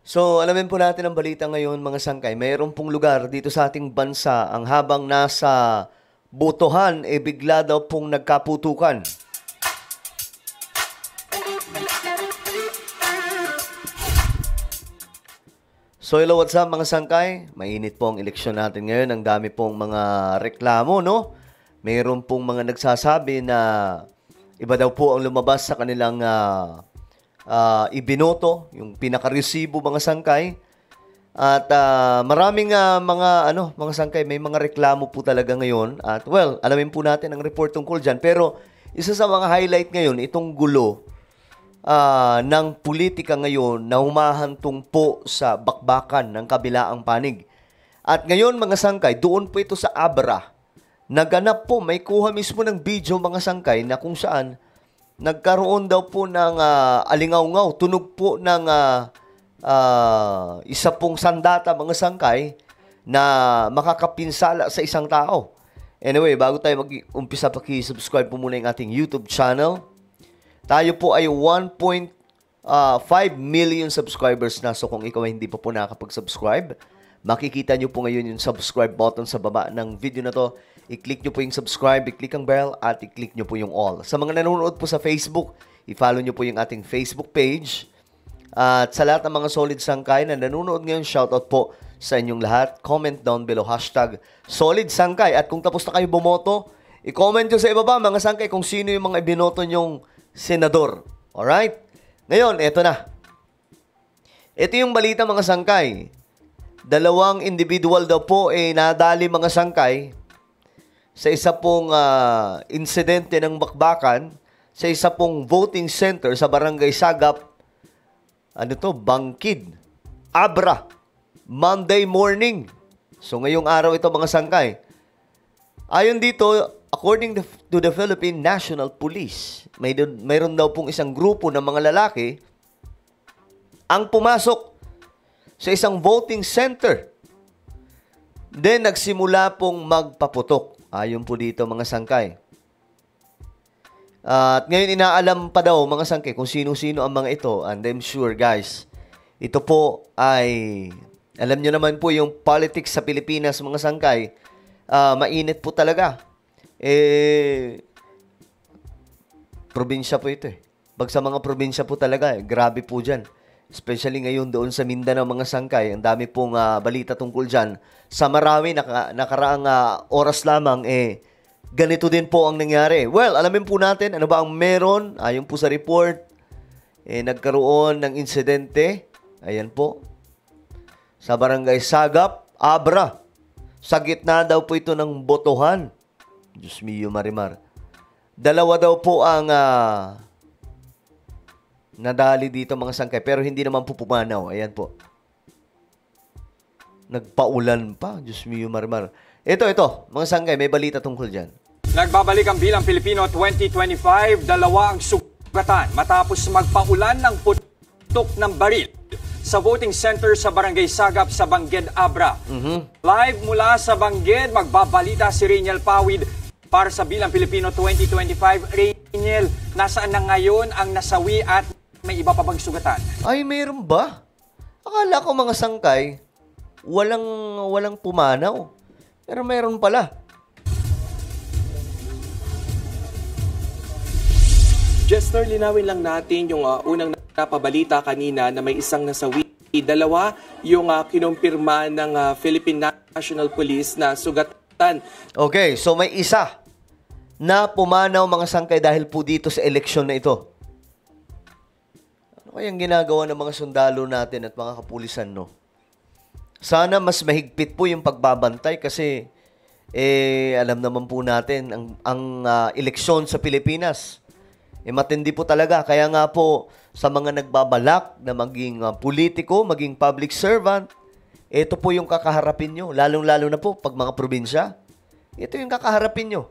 So, alamin po natin ang balita ngayon mga sangkay. Mayroon pong lugar dito sa ating bansa ang habang nasa botohan, bigla daw pong nagkaputukan. So, hello, what's up mga sangkay? Mainit po ang eleksyon natin ngayon. Ang dami pong mga reklamo, no? Mayroon pong mga nagsasabi na iba daw po ang lumabas sa kanilang ibinoto, yung pinaka-resibo mga sangkay. At maraming mga sangkay, may mga reklamo po talaga ngayon. At well, alamin po natin ang report tungkol dyan. Pero isa sa mga highlight ngayon, itong gulo ng politika ngayon na humahantong po sa bakbakan ng kabilaang panig. At ngayon mga sangkay, doon po ito sa Abra. Naganap po, may kuha mismo ng video mga sangkay na kung saan nagkaroon daw po ng alingaw-ngaw, tunog po ng isa pong sandata mga sangkay na makakapinsala sa isang tao. Anyway, bago tayo mag-umpisa, paki-subscribe po muna yung ating YouTube channel. Tayo po ay 1.5 million subscribers na. So kung ikaw ay hindi pa po nakapag-subscribe, makikita nyo po ngayon yung subscribe button sa baba ng video na to. I-click nyo po yung subscribe, i-click ang bell, at i-click nyo po yung all. Sa mga nanonood po sa Facebook, i-follow nyo po yung ating Facebook page. At sa lahat ng mga solid sangkay na nanonood ngayon, shoutout po sa inyong lahat. Comment down below, hashtag solid sangkay. At kung tapos na kayo bumoto, i-comment nyo sa ibaba mga sangkay kung sino yung mga ibinoto nyong senador. Alright? Ngayon, eto na. Ito yung balita mga sangkay. Dalawang individual daw po nadali mga sangkay sa isa pong insidente ng bakbakan sa isa pong voting center sa Barangay Sagap, Bangkid, Abra, Monday morning. So ngayong araw ito mga sangkay. Ayon dito, according to the Philippine National Police, mayroon daw pong isang grupo ng mga lalaki ang pumasok sa isang voting center. Then nagsimula pong magpaputok. Ayon po dito mga sangkay. At ngayon inaalam pa daw mga sangkay kung sino-sino ang mga ito. And I'm sure guys, ito po ay, alam nyo naman po yung politics sa Pilipinas mga sangkay, mainit po talaga. Probinsya po ito Pag sa mga probinsya po talaga, grabe po dyan. Especially ngayon doon sa Mindanao mga sangkay, ang dami pong balita tungkol dyan. Sa Marawi, nakaraang oras lamang, ganito din po ang nangyari. Well, alamin po natin ano ba ang meron. Ayon po sa report, nagkaroon ng insidente. Ayan po. Sa Barangay Sagap, Abra. Sa gitna daw po ito ng botohan. Diyos mio, Marimar. Dalawa daw po ang nadali dito mga sangkay, pero hindi naman po pumanaw. Ayan po. Nagpaulan pa. Diyos mio, Marimar. Ito, mga sangkay, may balita tungkol dyan. Nagbabalik ang Bilang Pilipino 2025. Dalawa ang sugatan matapos magpaulan ng putok ng baril sa voting center sa Barangay Sagap sa Bangged, Abra. Live mula sa Bangged, magbabalita si Rainiel Pawid para sa Bilang Pilipino 2025. Rainiel, nasaan na ngayon ang nasawi at may iba pa bang sugatan? Ay, mayroon ba? Akala ko mga sangkay, walang pumanaw. Pero mayroon pala. Jester, linawin lang natin yung unang napabalita kanina na may isang nasawi. Dalawa, yung kinumpirma ng Philippine National Police na sugatan. Okay, so may isa na pumanaw mga sangkay dahil po dito sa eleksyon na ito. Ano kayang ginagawa ng mga sundalo natin at mga kapulisan, no? Sana mas mahigpit po yung pagbabantay kasi alam naman po natin ang eleksyon sa Pilipinas. Matindi po talaga. Kaya nga po sa mga nagbabalak na maging politiko, maging public servant, ito po yung kakaharapin nyo. Lalong-lalo na po pag mga probinsya. Ito yung kakaharapin nyo.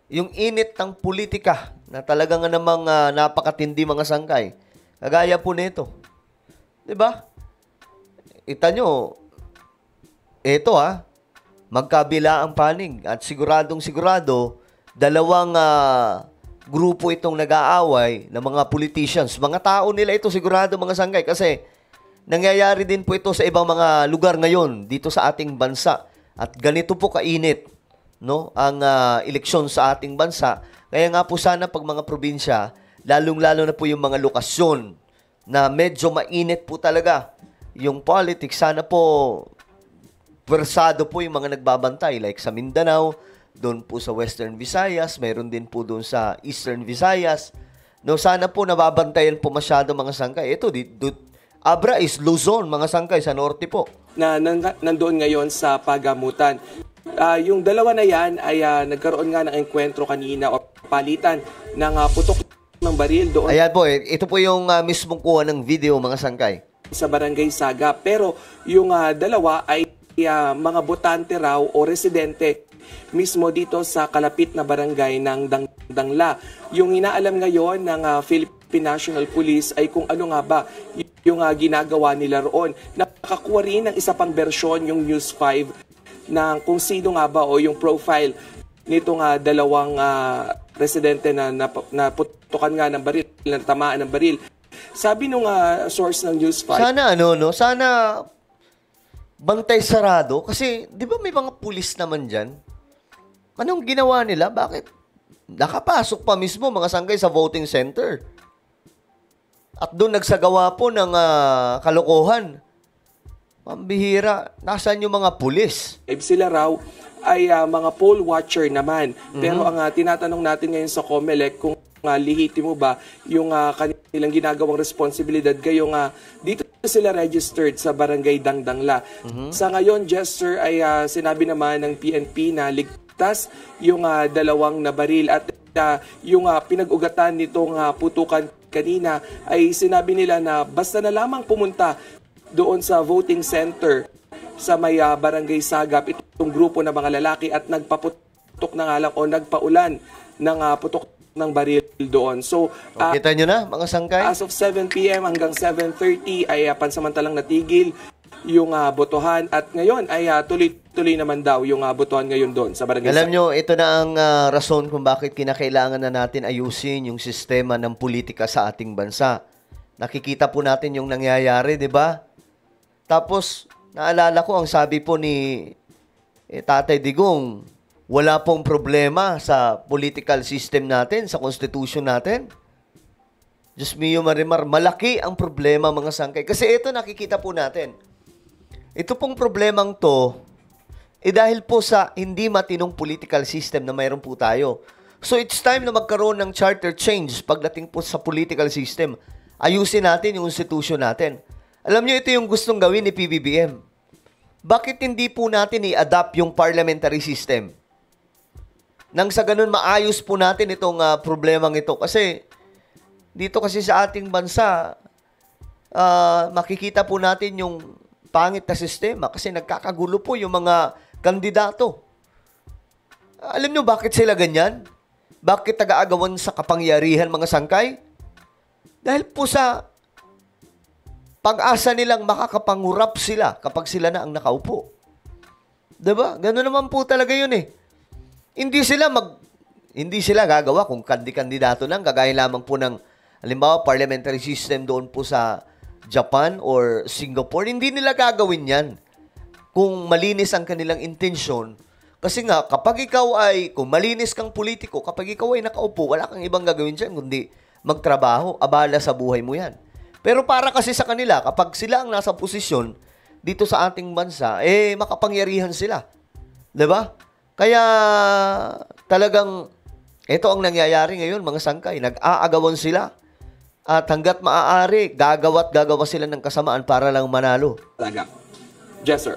Yung init ng politika na talagang namang napakatindi mga sangkay. Kagaya po nito. Diba? Ita nyo, ito magkabila ang panig at siguradong-sigurado, dalawang grupo itong nag-aaway ng mga politicians. Mga tao nila ito sigurado mga sangkay kasi nangyayari din po ito sa ibang mga lugar ngayon dito sa ating bansa. At ganito po kainit, no, ang eleksyon sa ating bansa. Kaya nga po sana pag mga probinsya, lalong-lalo na po yung mga lokasyon na medyo mainit po talaga yung politics, sana po pwersado po yung mga nagbabantay like sa Mindanao, doon po sa Western Visayas, mayroon din po doon sa Eastern Visayas. No, sana po nababantayan po masyado mga sangkay. Ito, Abra is Luzon, mga sangkay sa norte po. Nandoon ngayon sa pagamutan. Yung dalawa na yan ay nagkaroon nga ng enkwentro kanina o palitan ng putok ng baril doon. Ayan po, ito po yung mismong kuha ng video, mga sangkay. Sa Barangay Saga. Pero yung dalawa ay mga botante raw o residente mismo dito sa kalapit na barangay ng Dangla. Yung inaalam ngayon ng Philippine National Police ay kung ano nga ba yung ginagawa nila roon. Nakakuha rin ng isa pang bersyon yung News 5 ng kung sino nga ba o yung profile nitong dalawang residente na naputukan nga ng baril, natamaan ng baril. Sabi nung source ng News 5. Sana bantay sarado kasi 'di ba may mga pulis naman diyan? Anong ginawa nila? Bakit nakapasok pa mismo mga sangkay sa voting center? At doon nagsagawa po ng kalokohan. Pambihira, nasaan yung mga pulis? Sila raw ay mga poll watcher naman. Pero ang tinatanong natin ngayon sa COMELEC kung lihitimo ba yung kanilang ginagawang responsibilidad gayong dito sila registered sa Barangay Dangla. Sa ngayon, Jester, ay sinabi naman ng PNP na ligtas yung dalawang nabaril at yung pinag-ugatan nitong putukan kanina ay sinabi nila na basta na lamang pumunta doon sa voting center sa may Barangay Sagap itong grupo ng mga lalaki at nagpaputok na nga lang o nagpaulan ng putok ng baril doon. So, kita nyo na mga sangkay? As of 7 p.m. hanggang 7:30 ay pansamantalang natigil yung botohan at ngayon ay tuloy-tuloy naman daw yung botohan ngayon doon sa Barangay. Alam nyo, ito na ang rason kung bakit kinakailangan na natin ayusin yung sistema ng politika sa ating bansa. Nakikita po natin yung nangyayari, di ba? Tapos, naalala ko ang sabi po ni Tatay Digong, wala pong problema sa political system natin, sa constitution natin. Diyos mio marimar, malaki ang problema mga sangkay. Kasi ito nakikita po natin. Ito pong problemang to, dahil po sa hindi matinong political system na mayroon po tayo. So it's time na magkaroon ng charter change pagdating po sa political system. Ayusin natin yung institution natin. Alam niyo, ito yung gustong gawin ni PBBM. Bakit hindi po natin i-adapt yung parliamentary system? Nang sa ganun, maayos po natin itong problemang ito. Kasi, dito kasi sa ating bansa, makikita po natin yung pangit na sistema kasi nagkakagulo po yung mga kandidato. Alam nyo bakit sila ganyan? Bakit taga-agawan sa kapangyarihan mga sangkay? Dahil po sa pag-asa nilang makakapangurap sila kapag sila na ang nakaupo. Diba? Gano'n naman po talaga yun eh. Hindi sila gagawa kung kandidato lang, gagaya lamang po ng, halimbawa, parliamentary system doon po sa Japan or Singapore. Hindi nila gagawin yan kung malinis ang kanilang intensyon. Kasi nga, kapag ikaw ay, kung malinis kang politiko, kapag ikaw ay nakaupo, wala kang ibang gagawin dyan, kundi magtrabaho, abala sa buhay mo yan. Pero para kasi sa kanila, kapag sila ang nasa posisyon dito sa ating bansa, makapangyarihan sila. Diba? Kaya talagang ito ang nangyayari ngayon, mga sangkay. Nag-aagawan sila. At hanggat maaari, gagawa sila ng kasamaan para lang manalo. Talaga. Yes, sir.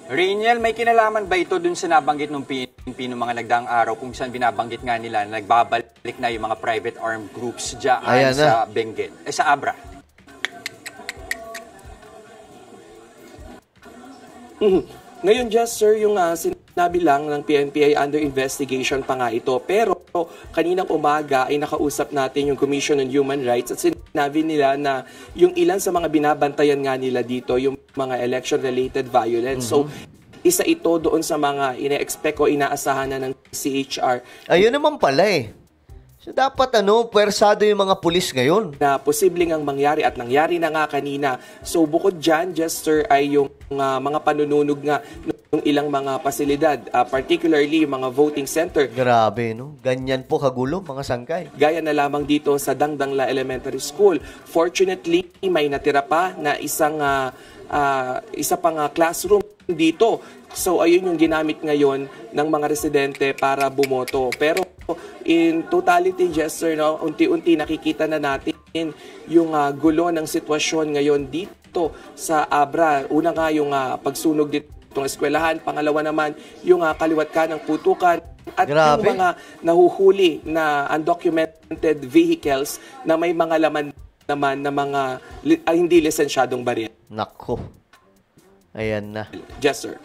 Rainiel, may kinalaman ba ito dun sa nabanggit ng PNP noong mga nagdaang araw kung saan binabanggit nga nila na nagbabalik na yung mga private armed groups dyan sa Benguet, sa Abra? Ngayon, just sir, yung sinabi lang ng PNP ay under investigation pa nga ito. Pero kaninang umaga ay nakausap natin yung Commission on Human Rights at sinabi nila na yung ilan sa mga binabantayan nga nila dito, yung mga election-related violence. So, isa ito doon sa mga ina-expect o inaasahan na ng CHR. Ayun naman pala eh. So dapat puwersado yung mga pulis ngayon. na posibleng ang mangyari at nangyari na nga kanina. So bukod dyan, Jester, ay yung mga panununog nga ng ilang mga pasilidad, particularly yung mga voting center. Grabe, no? Ganyan po kagulo, mga sangkay. Gaya na lamang dito sa Dangdangla Elementary School. Fortunately, may natira pa na isa pang classroom dito. So ayun yung ginamit ngayon ng mga residente para bumoto. Pero in totality, Jester, no, unti-unti nakikita na natin yung gulo ng sitwasyon ngayon dito sa Abra. Una nga yung pagsunog dito ng eskwelahan, pangalawa naman yung kaliwat ka ng putukan at Grabe. yung mga nahuhuli na undocumented vehicles na may mga laman naman na mga hindi lisensyadong baril. Nako. Ayan na. Jester.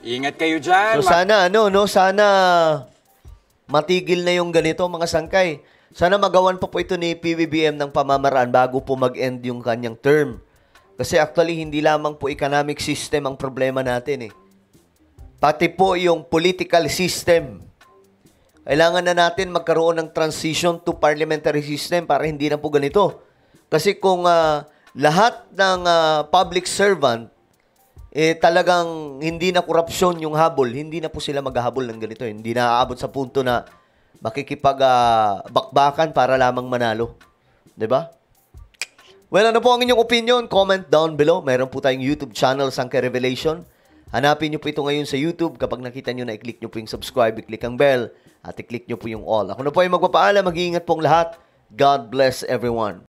Ingat kayo dyan. So sana sana matigil na yung ganito, mga sangkay. Sana magawan pa po ito ni PBBM ng pamamaraan bago po mag-end yung kanyang term. Kasi actually hindi lamang po economic system ang problema natin Pati po yung political system. Kailangan na natin magkaroon ng transition to parliamentary system para hindi na po ganito. Kasi kung lahat ng public servant talagang hindi na korupsyon yung habol, hindi na po sila maghahabol ng ganito. Hindi na aabot sa punto na bakbakan para lamang manalo. 'Di ba? Well, ano po ang inyong opinion? Comment down below. Meron po tayong YouTube channel, Sangkay Revelation. Hanapin nyo po ito ngayon sa YouTube. Kapag nakita nyo na, i-click nyo po yung subscribe, i-click ang bell, at i-click nyo po yung all. Ako na po ay magpapaalam. Mag-iingat pong lahat. God bless everyone.